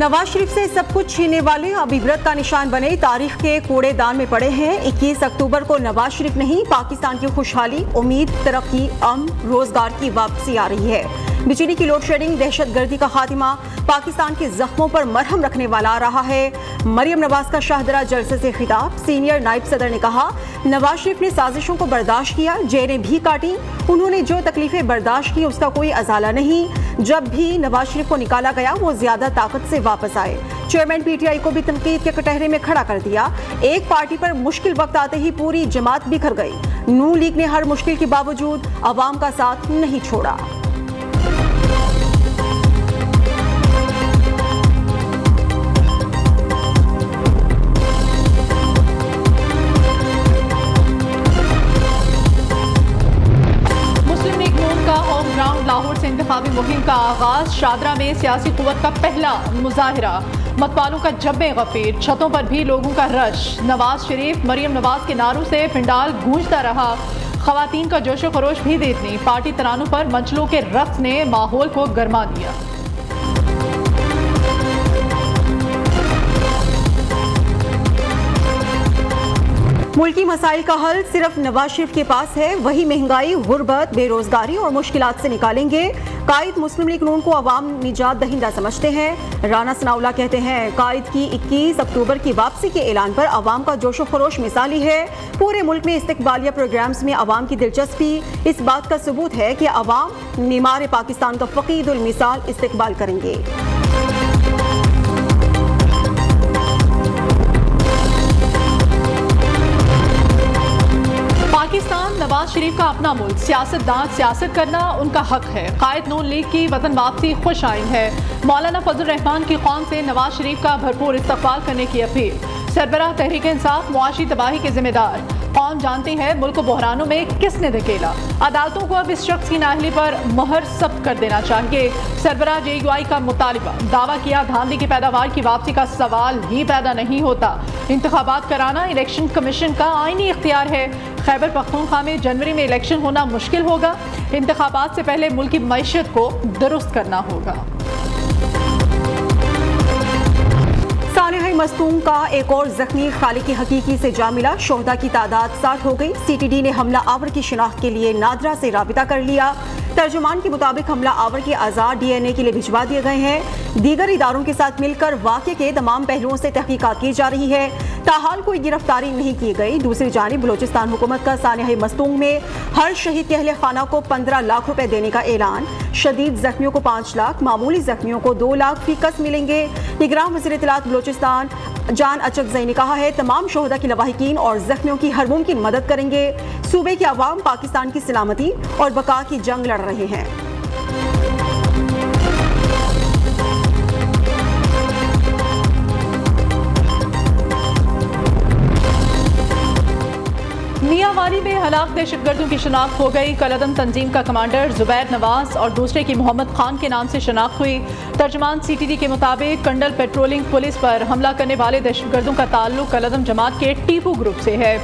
नवाज शरीफ से सब कुछ छीनने वाले अब इबरत का निशान बने तारीख के कूड़ेदान में पड़े हैं। 21 अक्टूबर को नवाज शरीफ नहीं, पाकिस्तान की खुशहाली, उम्मीद, तरक्की, अमन, रोजगार की वापसी आ रही है। बिजली की लोड शेडिंग, दहशतगर्दी का खात्मा, पाकिस्तान के जख्मों पर मरहम रखने वाला आ रहा है। मरियम नवाज का शाहदरा जलसे से खिताब, सीनियर नायब सदर ने कहा नवाज शरीफ ने साजिशों को बर्दाश्त किया, जेलें भी काटी, उन्होंने जो तकलीफें बर्दाश्त की उसका कोई अजाला नहीं। जब भी नवाज शरीफ को निकाला गया वो ज्यादा ताकत से वापस आए। चेयरमैन पीटीआई को भी तनकीद के कटहरे में खड़ा कर दिया। एक पार्टी पर मुश्किल वक्त आते ही पूरी जमात बिखर गई। नून लीग ने हर मुश्किल के बावजूद अवाम का साथ नहीं छोड़ा। लाहौर से इंतखाबी मुहिम का आगाज, शादरा में सियासी कुव्वत का पहला मुजाहिरा, मतवालों का जब्बे गफीर, छतों पर भी लोगों का रश। नवाज शरीफ, मरियम नवाज के नारों से पिंडाल गूंजता रहा। खवातीन का जोशो खरोश भी देखनी, पार्टी तरानों पर मंचलों के रक्स ने माहौल को गरमा दिया। मुल्की मसाइल का हल सिर्फ नवाज शरीफ के पास है, वही महंगाई, गुर्बत, बेरोजगारी और मुश्किलात से निकालेंगे। कायद मुस्लिम लीग नून को अवाम निजात दहिंदा समझते हैं। राना सनाउल्लाह कहते हैं कायद की 21 अक्टूबर की वापसी के ऐलान पर अवाम का जोशो खरोश मिसाली है। पूरे मुल्क में इस्तकबालिया प्रोग्राम्स में अवाम की दिलचस्पी इस बात का सबूत है कि अवाम मीमार पाकिस्तान का फकीदुल मिसाल इस्तकबाल करेंगे। पाकिस्तान नवाज शरीफ का अपना मुल्क, सियासतदान सियासत करना उनका हक है। कायद नून लीग की वतन वापसी खुश आइन है। मौलाना फजल रहमान की कौम से नवाज शरीफ का भरपूर इस्तकबाल करने की अपील। सरबराह तहरीक इंसाफ मुआशी तबाही के जिम्मेदार, कौम जानती है मुल्क को बहरानों में किसने धकेला। अदालतों को अब इस शख्स की नाअहली पर मोहर सब्त कर देना चाहिए। सरबराह JUI का मुतालिबा, दावा किया धांधली की पैदावार की वापसी का सवाल ही पैदा नहीं होता। इंतखाबात कराना इलेक्शन कमीशन का आईनी इख्तियार है। खैबर पख्तूनख्वा में जनवरी में इलेक्शन होना मुश्किल होगा। इंतखाबात से पहले मुल्क की मईशत को दुरुस्त करना होगा। सानिया मस्तूम का एक और जख्मी खालिक हकीकी से जा मिला। शोहदा की तादाद 60 हो गई। CTD ने हमला आवर की शिनाख्त के लिए नादरा से राबिता कर लिया। तर्जुमान के मुताबिक हमला आवर के आज़ाद DNA के लिए भिजवा दिए गए हैं। दीगर इदारों के साथ मिलकर वाक़े के तमाम पहलुओं से तहकीकात की जा रही है। ताहाल कोई गिरफ्तारी नहीं की गई। दूसरी जानिब बलोचिस्तान हुकूमत का सानिया मस्तूम में हर शहीद के अहले खाना को 15 लाख रुपए देने का ऐलान। शदीद जख्मियों को 5 लाख, मामूली जख्मियों को 2 लाख फीकस मिलेंगे। निगरान वज़ीर इत्तलात बलोचिस्तान जान अचकज़ई ने कहा है तमाम शोहदा की लवाहिकीन और जख्मियों की हर मुमकिन मदद करेंगे। सूबे के अवाम पाकिस्तान की सलामती और बका की जंग लड़ रहे हैं। मियांवाली में हलाक दहशतगर्दों की शनाख्त हो गई। कलअदम तंजीम का कमांडर जुबैर नवाज और दूसरे की मोहम्मद खान के नाम से शनाख्त हुई। तर्जमान CTD के मुताबिक कंडल पेट्रोलिंग पुलिस पर हमला करने वाले दहशतगर्दों का ताल्लुक कलअदम जमात के टीपू ग्रुप से है।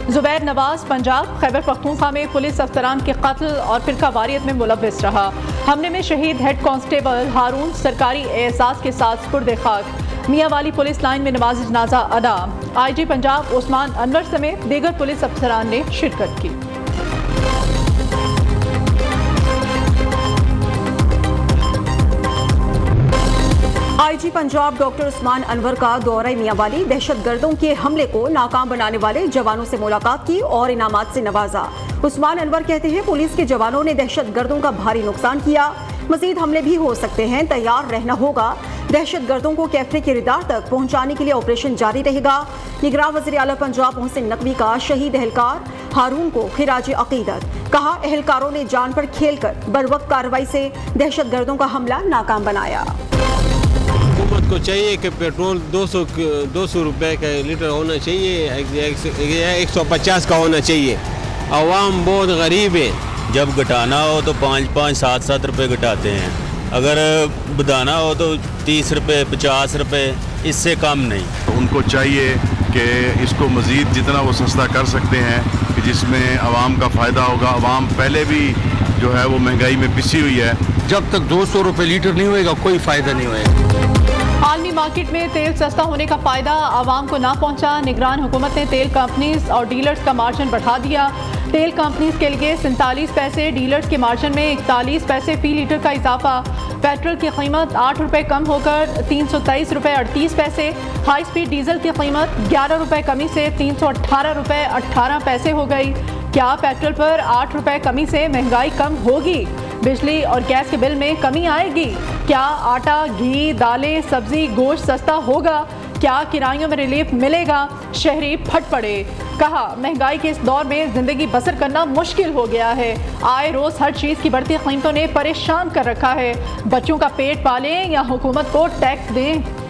जुबैर नवाज पंजाब खैबर पख्तूनख्वा में पुलिस अफसरान के कत्ल और फिरका वारियत में मुलव्विस रहा। हमले में शहीद हेड कांस्टेबल हारून सरकारी एहसास के साथ सुपुर्द खाक। मियांवाली पुलिस लाइन में नमाज जनाजा अदा। IG पंजाब उस्मान अनवर समेत दीगर पुलिस अफसरान ने शिरकत की। IG पंजाब डॉक्टर उस्मान अनवर का दौरा मियांवाली, दहशतगर्दों के हमले को नाकाम बनाने वाले जवानों से मुलाकात की और इनामात से नवाजा। उस्मान अनवर कहते हैं पुलिस के जवानों ने दहशतगर्दों का भारी नुकसान किया, मजीद हमले भी हो सकते हैं, तैयार रहना होगा। दहशतगर्दों को कैफरे के रिदार तक पहुंचाने के लिए ऑपरेशन जारी रहेगा। निगरान वज़ीर आला पंजाब मोहसिन नकवी का शहीद एहलकार हारून को खिराज अकीदत, कहा एहलकारों ने जान पर खेलकर बरवक्त कार्रवाई से दहशतगर्दों का हमला नाकाम बनाया। हुकूमत को चाहिए कि पेट्रोल 200 रुपए का लीटर होना चाहिए, 150 का होना चाहिए। आवाम बहुत गरीब है। जब घटाना हो तो 5-5, 7-7 रुपये घटाते हैं। अगर बढ़ाना हो तो 30 रुपये, 50 रुपये, इससे कम नहीं। उनको चाहिए कि इसको मज़ीद जितना वो सस्ता कर सकते हैं कि जिसमें आवाम का फ़ायदा होगा। आवाम पहले भी जो है वो महंगाई में पिसी हुई है। जब तक 200 रुपये लीटर नहीं होएगा कोई फ़ायदा नहीं होएगा। आलमी मार्केट में तेल सस्ता होने का फायदा आवाम को ना पहुंचा। निगरान हुकूमत ने तेल कंपनीज और डीलर्स का मार्जिन बढ़ा दिया। तेल कंपनीज के लिए 47 पैसे, डीलर्स के मार्जिन में 41 पैसे फी लीटर का इजाफा। पेट्रोल की कीमत 8 रुपये कम होकर 323 रुपये 38 पैसे। हाई स्पीड डीजल की कीमत 11 रुपये कमी से 318 रुपये 18 पैसे हो गई। क्या पेट्रोल पर 8 रुपये कमी से महंगाई कम होगी? बिजली और गैस के बिल में कमी आएगी? क्या आटा, घी, दालें, सब्जी, गोश्त सस्ता होगा? क्या किरायों में रिलीफ मिलेगा? शहरी फट पड़े। कहा, महंगाई के इस दौर में जिंदगी बसर करना मुश्किल हो गया है। आए रोज हर चीज की बढ़ती कीमतों ने परेशान कर रखा है। बच्चों का पेट पालें या हुकूमत को टैक्स दें।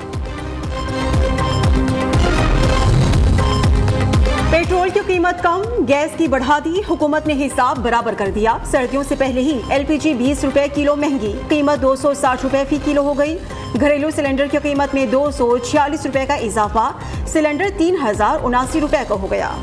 पेट्रोल की कीमत कम, गैस की बढ़ा दी, हुकूमत ने हिसाब बराबर कर दिया। सर्दियों से पहले ही एलपीजी 20 रुपए किलो महंगी, कीमत 260 रुपए फी किलो हो गई। घरेलू सिलेंडर की कीमत में 246 रुपए का इजाफा, सिलेंडर 3079 रुपए का हो गया।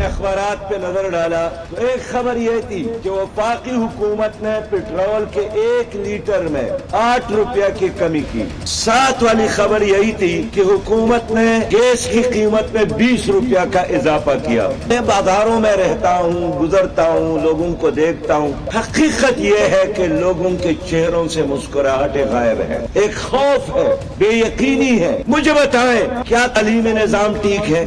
अखबारात पे नजर डाला तो एक खबर यह थी कि वफाकी हुकूमत ने पेट्रोल के 1 लीटर में 8 रुपया की कमी की। साथ वाली खबर यही थी कि हुकूमत ने गैस की कीमत में 20 रुपया का इजाफा किया। मैं बाजारों में रहता हूँ, गुजरता हूँ, लोगों को देखता हूँ। हकीकत यह है कि लोगों के चेहरों से मुस्कुराहटें गायब है। एक खौफ है, बेयकीनी है। मुझे बताएं, क्या तालीमी निजाम ठीक है?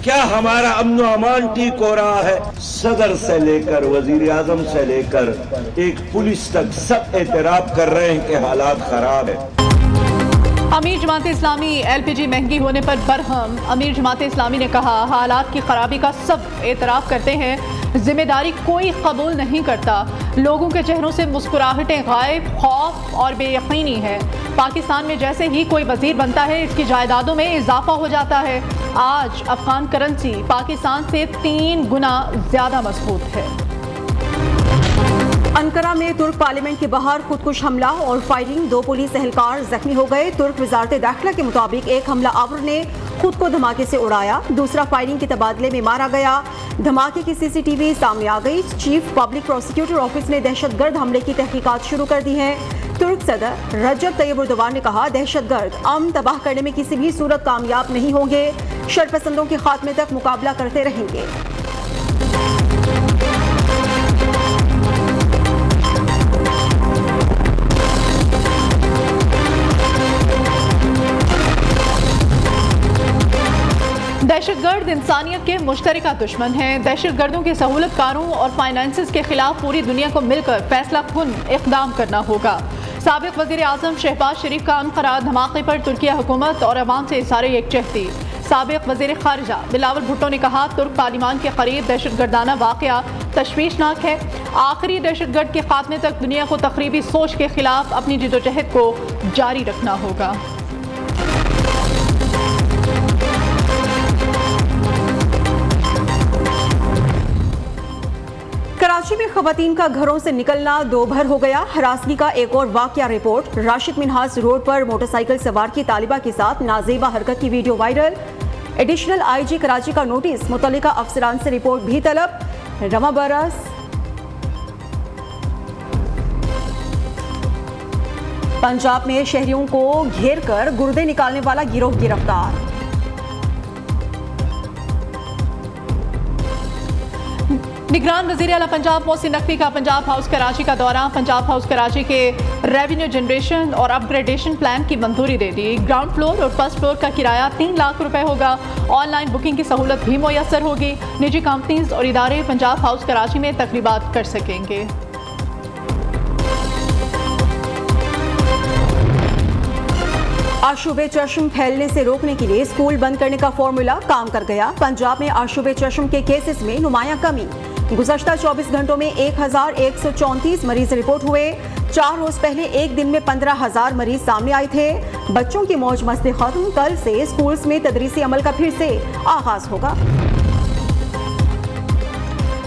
क्या हमारा अमन व अमान ठीक हो रहा है? सदर से लेकर वजीर आजम से लेकर एक पुलिस तक सब एतराफ कर रहे हैं कि हालात खराब है। अमीर जमात इस्लामी एलपीजी महंगी होने पर बरहम। अमीर जमात इस्लामी ने कहा, हालात की खराबी का सब एतराफ करते हैं, जिम्मेदारी कोई कबूल नहीं करता। लोगों के चेहरों से मुस्कुराहटें गायब, खौफ और बेयकीनी है। पाकिस्तान में जैसे ही कोई वजीर बनता है, इसकी जायदादों में इजाफा हो जाता है। आज अफगान करेंसी पाकिस्तान से 3 गुना ज्यादा मजबूत है। अंकारा में तुर्क पार्लियामेंट के बाहर खुदकुश हमला और फायरिंग, 2 पुलिस एहलकार जख्मी हो गए। तुर्क वजारत दाखिला के मुताबिक एक हमला आवर ने खुद को धमाके से उड़ाया, दूसरा फायरिंग के तबादले में मारा गया। धमाके की सीसीटीवी सामने आ गई। चीफ पब्लिक प्रोसिक्यूटर ऑफिस ने दहशतगर्द हमले की तहकीकात शुरू कर दी है। तुर्क सदर रजब तैयब एर्दोगान ने कहा, दहशतगर्द अमन तबाह करने में किसी भी सूरत कामयाब नहीं होंगे, शरपसंदों के खात्मे तक मुकाबला करते रहेंगे। दहशतगर्द इंसानियत के मुश्तरका दुश्मन हैं। दहशतगर्दों के सहूलतकारों और फाइनेंसेस के खिलाफ पूरी दुनिया को मिलकर फैसला कुन इक़दाम करना होगा। साबिक़ वज़ीर आज़म शहबाज शरीफ का अनक़रा धमाके पर तुर्की हुकूमत और अवाम से इज़हार यकजहती। साबिक़ वज़ीर ख़ारिजा बिलावल भुट्टो ने कहा, तुर्क पार्लियामान के करीब दहशतगर्दाना वाक़या तशवीशनाक है। आखिरी दहशतगर्द के खात्मे तक दुनिया को तखरीबी सोच के खिलाफ अपनी जिदोजहद को जारी रखना होगा। कराची में खवातीन का घरों से निकलना दो भर हो गया। हरासगी का एक और वाकया रिपोर्ट। राशिद मिन्हाज रोड पर मोटरसाइकिल सवार की तालिबा के साथ नाजेबा हरकत की video viral. Additional IG Karachi का नोटिस, मुतल्लिका अफसरान से रिपोर्ट भी तलब। रमा बरस पंजाब में शहरियों को घेर कर गुर्दे निकालने वाला गिरोह गिरफ्तार। निगरान वज़ीर आला पंजाब मोहसिन नकवी का पंजाब हाउस कराची का दौरा। पंजाब हाउस कराची के रेवेन्यू जनरेशन और अपग्रेडेशन प्लान की मंजूरी दे दी। ग्राउंड फ्लोर और फर्स्ट फ्लोर का किराया 3 लाख रुपए होगा। ऑनलाइन बुकिंग की सहूलत भी मुयस्सर होगी। निजी कंपनीज और इदारे पंजाब हाउस कराची में तकरीबात कर सकेंगे। आशुबे चश्म फैलने से रोकने के लिए स्कूल बंद करने का फॉर्मूला काम कर गया। पंजाब में आशुबे चश्म के केसेस में नुमाया कमी। गुज़श्ता 24 घंटों में 1134 मरीज रिपोर्ट हुए। 4 रोज पहले एक दिन में 15,000 मरीज सामने आए थे। बच्चों की मौज मस्ती खत्म। कल से स्कूल्स में तदरीसी अमल का फिर से आगाज होगा।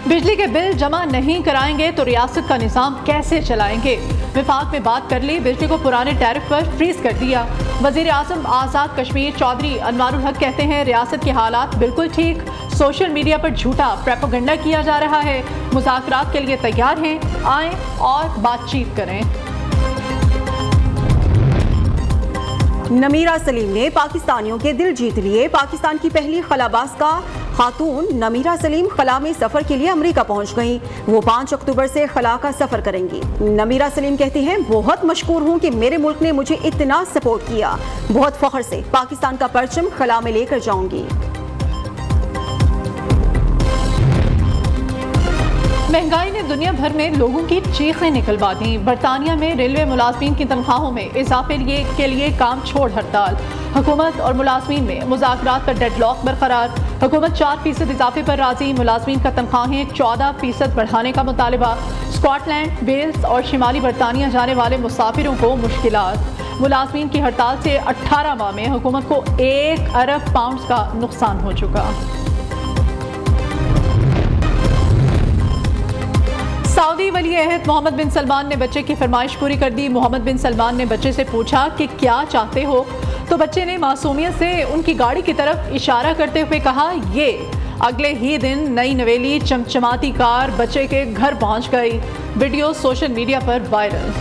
बिजली के बिल जमा नहीं कराएंगे तो रियासत का निज़ाम कैसे चलाएंगे? विफाक में बात कर ली, बिजली को पुराने टैरिफ पर फ्रीज कर दिया। वज़ीर आज़म आज़ाद कश्मीर चौधरी अनवारुल हक कहते हैं, रियासत के हालात बिल्कुल ठीक, सोशल मीडिया पर झूठा प्रोपेगेंडा किया जा रहा है। मुज़ाकरात के लिए तैयार हैं, आएं और बातचीत करें। नमीरा सलीम ने पाकिस्तानियों के दिल जीत लिए। पाकिस्तान की पहली खलाबाज का खातून नमीरा सलीम खला में सफ़र के लिए अमेरिका पहुंच गईं। वो 5 अक्टूबर से खला का सफ़र करेंगी। नमीरा सलीम कहती हैं, बहुत मशकूर हूं कि मेरे मुल्क ने मुझे इतना सपोर्ट किया। बहुत फ़ख्र से पाकिस्तान का परचम खला में लेकर जाऊंगी। महंगाई ने दुनिया भर में लोगों की चीखें निकलवा दी। बरतानिया में रेलवे मुलाजमीन की तनख्वाहों में इजाफे के लिए काम छोड़ हड़ताल। हुकूमत और मुलाजमीन में मुज़ाकरात पर डेडलॉक बरकरार। हुकूमत 4% इजाफे पर राजी। मुलाजमीन का तनख्वाहें 14% बढ़ाने का मुतालबा। स्कॉटलैंड, वेल्स और शिमाली बरतानिया जाने वाले मुसाफिरों को मुश्किलात। मुलाजमीन की हड़ताल से 18 माह में हुकूमत को 1 अरब पाउंड का नुकसान हो चुका। सऊदी वली अहद मोहम्मद बिन सलमान ने बच्चे की फरमाइश पूरी कर दी। मोहम्मद बिन सलमान ने बच्चे से पूछा कि क्या चाहते हो, तो बच्चे ने मासूमियत से उनकी गाड़ी की तरफ इशारा करते हुए कहा ये। अगले ही दिन नई नवेली चमचमाती कार बच्चे के घर पहुंच गई। वीडियो सोशल मीडिया पर वायरल।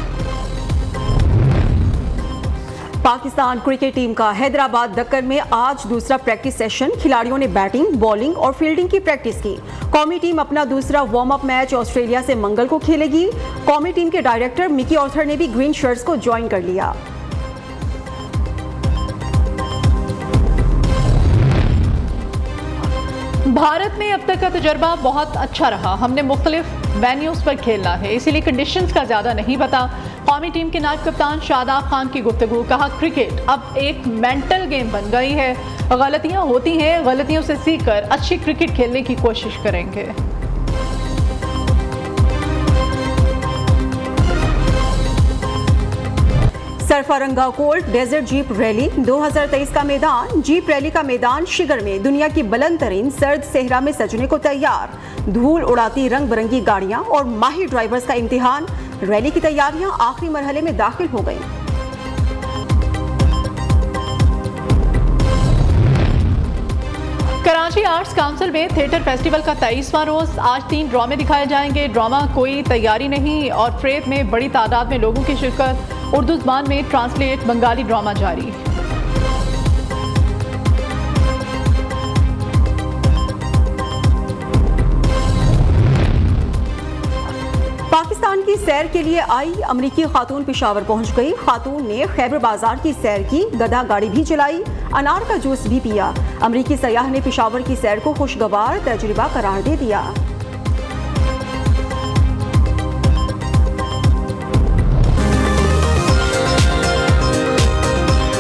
पाकिस्तान क्रिकेट टीम का हैदराबाद दक्कन में आज दूसरा प्रैक्टिस सेशन। खिलाड़ियों ने बैटिंग, बॉलिंग और फील्डिंग की प्रैक्टिस की। कौमी टीम अपना दूसरा वार्म अप मैच ऑस्ट्रेलिया से मंगल को खेलेगी। कौमी टीम के डायरेक्टर मिकी ऑर्थर ने भी ग्रीन शर्ट्स को ज्वाइन कर लिया। भारत में अब तक का तजर्बा बहुत अच्छा रहा। हमने मुख्तलिफ वेन्यूज पर खेलना है, इसीलिए कंडीशंस का ज़्यादा नहीं पता। कौमी टीम के नायब कप्तान शादाब खान की गुफ्तगू। कहा क्रिकेट अब एक मेंटल गेम बन गई है। गलतियां होती हैं, गलतियों से सीखकर अच्छी क्रिकेट खेलने की कोशिश करेंगे। सरफरंगा कोल्ड डेजर्ट जीप रैली 2023 का मैदान। जीप रैली का मैदान शिगर में दुनिया की बुलंद तरीन सर्द सहरा में सजने को तैयार। धूल उड़ाती रंग बिरंगी गाड़ियां और माहिर ड्राइवर्स का इम्तिहान। रैली की तैयारियां आखिरी मरहले में दाखिल हो गई। कराची आर्ट्स काउंसिल में थिएटर फेस्टिवल का 23वां रोज। आज 3 ड्रामे दिखाए जाएंगे। ड्रामा कोई तैयारी नहीं और फ्रेब में बड़ी तादाद में लोगों की शिरकत। उर्दू ज़बान में ट्रांसलेट बंगाली ड्रामा जारी। पाकिस्तान की सैर के लिए आई अमरीकी खातून पेशावर पहुंच गई। खातून ने खैबर बाजार की सैर की, गधा गाड़ी भी चलाई, अनार का जूस भी पिया। अमरीकी सयाह ने पेशावर की सैर को खुशगवार तजुर्बा करार दे दिया।